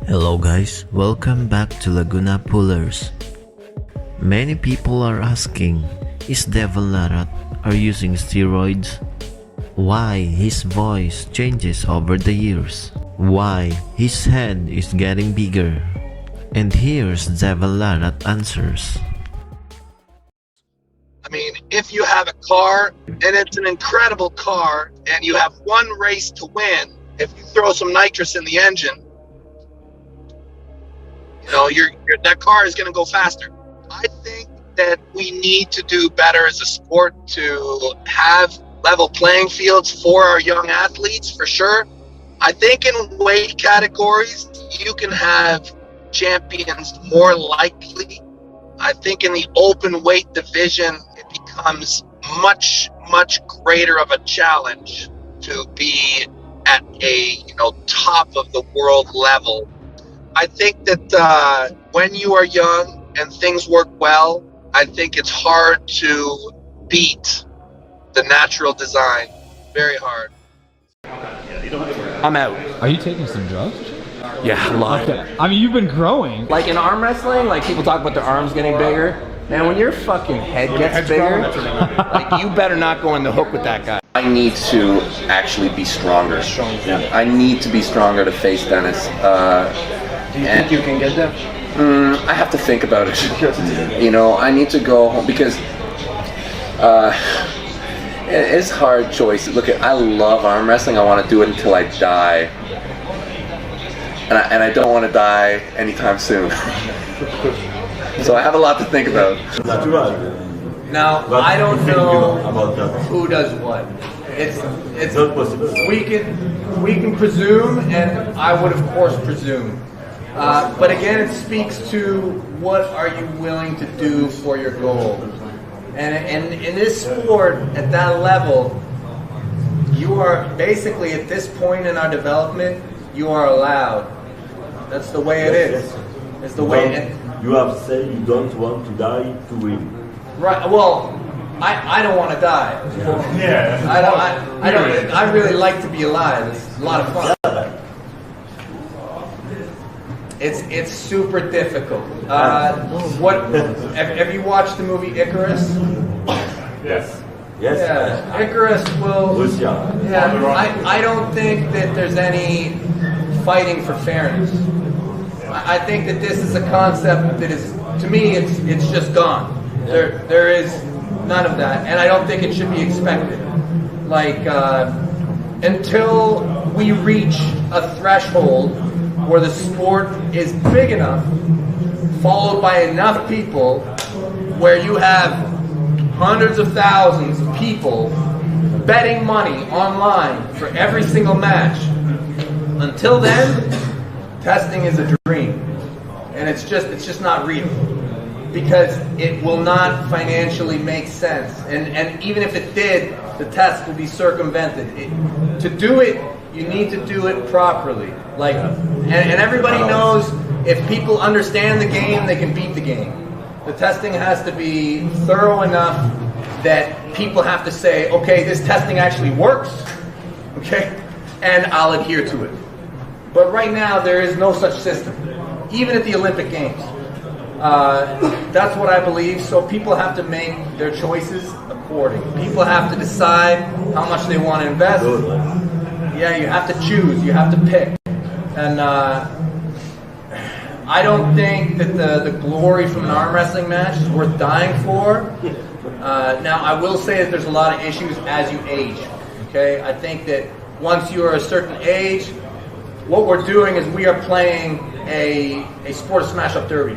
Hello guys, welcome back to Laguna Pullers. Many people are asking, is Devon Larratt are using steroids? Why his voice changes over the years? Why his head is getting bigger? And here's Devon Larratt answers. I mean, if you have a car and it's an incredible car and you have one race to win, if you throw some nitrous in the engine, that car is going to go faster. I think that we need to do better as a sport to have level playing fields for our young athletes, for sure. I think in weight categories, you can have champions more likely. I think in the open weight division, it becomes much greater of a challenge to be at a top of the world level. I think that when you are young and things work well, I think it's hard to beat the natural design. Very hard. I'm out. Are you taking some drugs? Yeah, a lot. Okay. I mean, you've been growing. Like in arm wrestling, like people talk about their arms getting bigger. Man, when your fucking head gets bigger, like you better not go in the hook with that guy. I need to actually be stronger. I need to be stronger to face Dennis. Do you think you can get there? I have to think about it. I need to go home because it's hard choice. Look, I love arm wrestling. I want to do it until I die. And I don't want to die anytime soon. So I have a lot to think about. Now, I don't know who does what. It's not possible. We can presume, and I would of course presume. But again, it speaks to what are you willing to do for your goal. And in this sport, at that level, you are basically at this point in our development, you are allowed. That's the way it is. It's the way. You have said you don't want to die to win. Right. Well, I don't want to die. Yeah. I don't. I really like to be alive. It's a lot of fun. It's super difficult. Have you watched the movie Icarus? Yes. Yes. Yeah. Icarus will. Yeah. I don't think that there's any fighting for fairness. I think that this is a concept that is, to me, it's just gone. There is none of that, and I don't think it should be expected. Like until we reach a threshold where the sport is big enough, followed by enough people, where you have hundreds of thousands of people betting money online for every single match. Until then, testing is a dream, and it's just not real, because it will not financially make sense. And even if it did, the test will be circumvented. To do it, you need to do it properly. Like, and everybody knows if people understand the game, they can beat the game. The testing has to be thorough enough that people have to say, okay, this testing actually works, okay, and I'll adhere to it. But right now, there is no such system, even at the Olympic Games. That's what I believe. So people have to make their choices accordingly. People have to decide how much they want to invest. Yeah, you have to choose. You have to pick. And I don't think that the glory from an arm wrestling match is worth dying for. Now, I will say that there's a lot of issues as you age. Okay, I think that once you are a certain age, what we're doing is we are playing a sport of smash-up derby,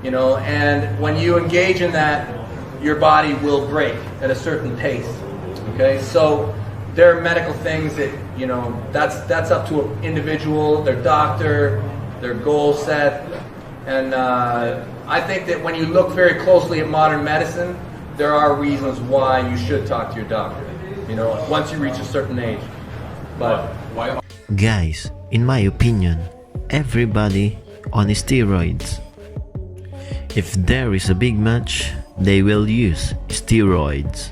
and when you engage in that, your body will break at a certain pace, okay? So there are medical things that, that's up to an individual, their doctor, their goal set, and I think that when you look very closely at modern medicine, there are reasons why you should talk to your doctor, once you reach a certain age. But why? Guys, in my opinion, everybody on steroids. If there is a big match, they will use steroids.